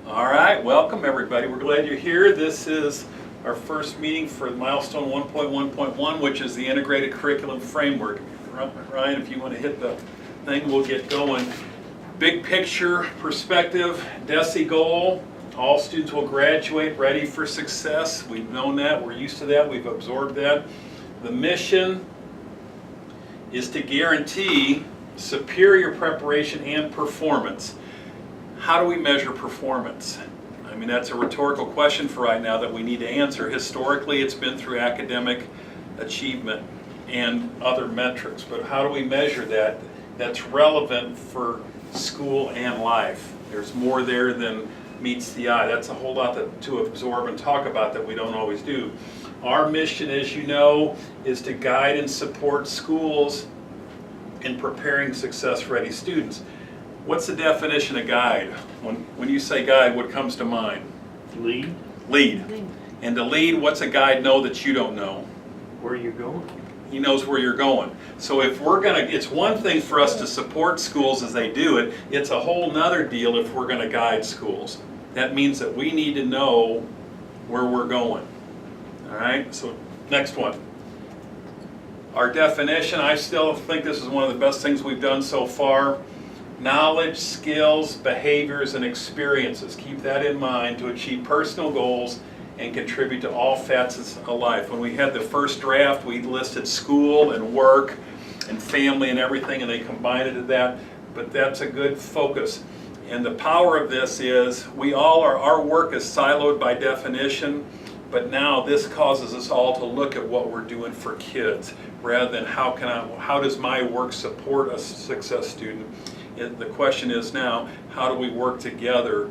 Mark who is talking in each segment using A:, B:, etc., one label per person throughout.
A: All right, welcome everybody. We're glad you're here. This is our first meeting for Milestone 1.1.1, which is the Integrated Curriculum Framework. Ryan, if you want to hit the thing, we'll get going. Big picture perspective, DESE goal, all students will graduate ready for success. We've known that, we're used to that, we've absorbed that. The mission is to guarantee superior preparation and performance. How do we measure performance? I mean, that's a rhetorical question for right now that we need to answer. Historically, it's been through academic achievement and other metrics, but how do we measure that? That's relevant for school and life. There's more there than meets the eye. That's a whole lot to absorb and talk about that we don't always do. Our mission, as you know, is to guide and support schools in preparing success-ready students. What's the definition of guide? When you say guide, what comes to mind?
B: Lead.
A: Lead. And to lead, what's a guide know that you don't know?
B: Where are you going?
A: He knows where you're going. So if we're gonna, it's one thing for us to support schools as they do it, it's a whole nother deal if we're gonna guide schools. That means that we need to know where we're going. All right, so next one. Our definition, I still think this is one of the best things we've done so far. Knowledge, skills, behaviors, and experiences. Keep that in mind to achieve personal goals and contribute to all facets of life. When we had the first draft, we listed school and work and family and everything, and they combined it to that, but that's a good focus. And the power of this is our work is siloed by definition, but now this causes us all to look at what we're doing for kids rather than how does my work support a success student. The question is now, how do we work together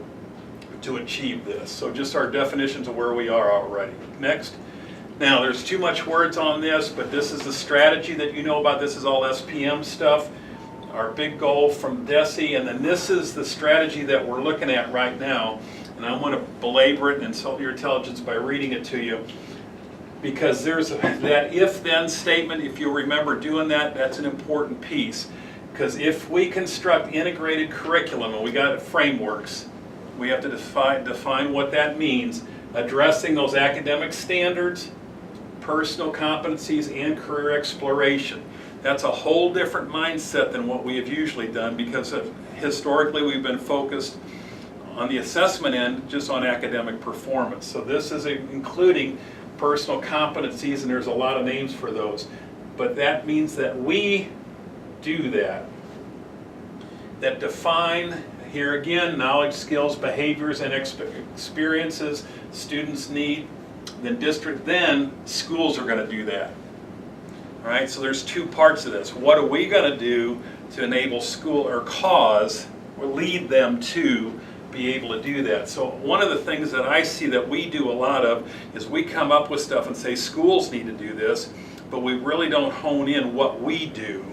A: to achieve this? So just our definitions of where we are already. Next. Now there's too much words on this, but this is the strategy that you know about. This is all SPM stuff. Our big goal from DESE, and then this is the strategy that we're looking at right now. And I want to belabor it and insult your intelligence by reading it to you. Because there's that if-then statement, if you remember doing that, that's an important piece. Because if we construct integrated curriculum, and we got frameworks, we have to define what that means, addressing those academic standards, personal competencies, and career exploration. That's a whole different mindset than what we have usually done because historically we've been focused on the assessment end just on academic performance. So this is including personal competencies, and there's a lot of names for those. But that means that we do that define, here again, knowledge, skills, behaviors, and experiences students need, then schools are going to do that. All right, so there's two parts of this. What are we going to do to enable school or lead them to be able to do that? So one of the things that I see that we do a lot of is we come up with stuff and say schools need to do this, but we really don't hone in what we do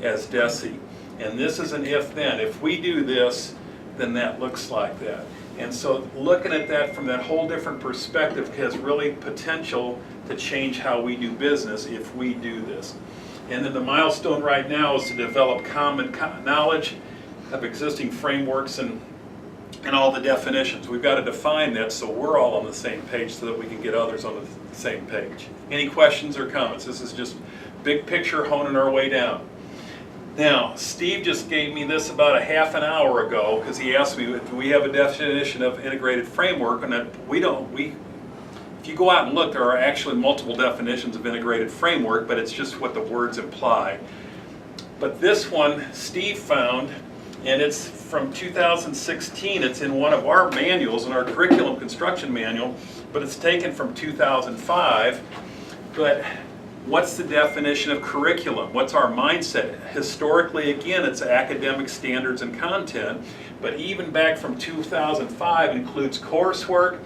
A: as DESE. And this is an if-then. If we do this, then that looks like that. And so looking at that from that whole different perspective has really potential to change how we do business if we do this. And then the milestone right now is to develop common knowledge of existing frameworks and all the definitions. We've got to define that so we're all on the same page so that we can get others on the same page. Any questions or comments? This is just big picture honing our way down. Now, Steve just gave me this about a half an hour ago because he asked me, do we have a definition of integrated framework? And if you go out and look, there are actually multiple definitions of integrated framework, but it's just what the words imply. But this one Steve found, and it's from 2016. It's in one of our manuals, in our curriculum construction manual, but it's taken from 2005. But what's the definition of curriculum? What's our mindset? Historically, again, it's academic standards and content, but even back from 2005 includes coursework,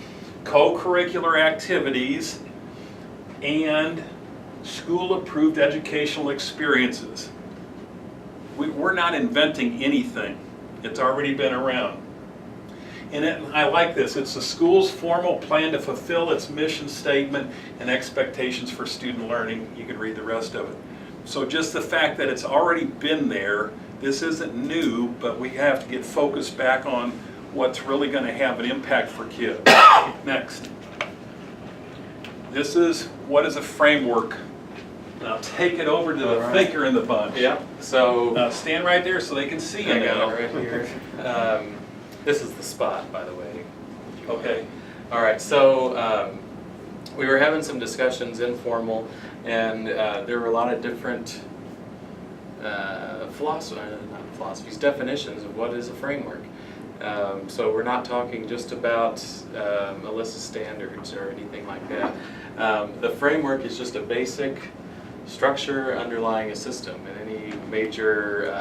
A: co-curricular activities, and school-approved educational experiences. We're not inventing anything. It's already been around. And I like this. It's the school's formal plan to fulfill its mission statement and expectations for student learning. You can read the rest of it. So just the fact that it's already been there, this isn't new, but we have to get focused back on what's really going to have an impact for kids. Next. This is what is a framework. Now take it over to the
C: All right.
A: thinker in the bunch.
C: Yeah, so,
A: Now stand right there so they can see you
C: I got
A: now.
C: it right here. This is the spot, by the way.
A: Okay.
C: All right, so we were having some discussions, informal, and there were a lot of different philosophies, definitions of what is a framework. So we're not talking just about Alyssa standards or anything like that. The framework is just a basic structure underlying a system, and any major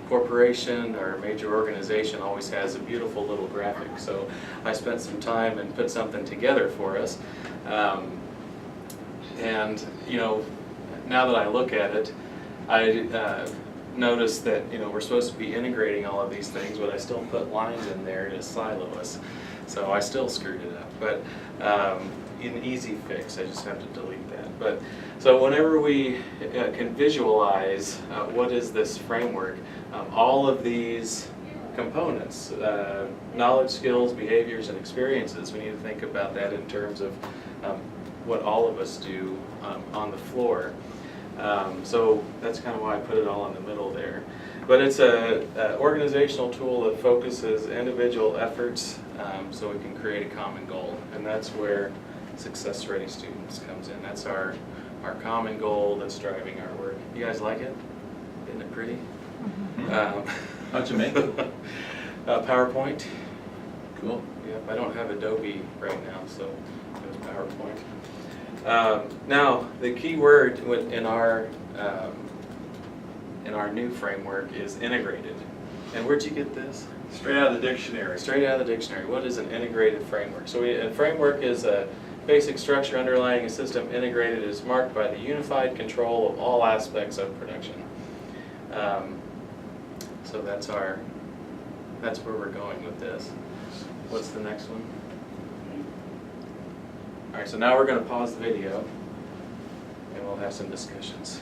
C: corporation or major organization always has a beautiful little graphic. So I spent some time and put something together for us. And now that I look at it, I noticed that we're supposed to be integrating all of these things, but I still put lines in there to silo us. So I still screwed it up. But an easy fix, I just have to delete that. But so whenever we can visualize what is this framework, all of these components, knowledge, skills, behaviors, and experiences, we need to think about that in terms of what all of us do on the floor. So that's kind of why I put it all in the middle there. But it's an organizational tool that focuses individual efforts so we can create a common goal. And that's where Success Ready Students comes in. That's our common goal that's driving our work. You guys like it? Isn't it pretty?
D: How'd you make it?
C: PowerPoint.
D: Cool.
C: Yep, I don't have Adobe right now, so it was PowerPoint. Now, the key word in our new framework is integrated. And where'd you get this?
A: Straight out of the dictionary.
C: Straight out of the dictionary. What is an integrated framework? So a framework is a basic structure underlying a system. Integrated is marked by the unified control of all aspects of production. So that's where we're going with this. What's the next one? All right, so now we're going to pause the video and we'll have some discussions.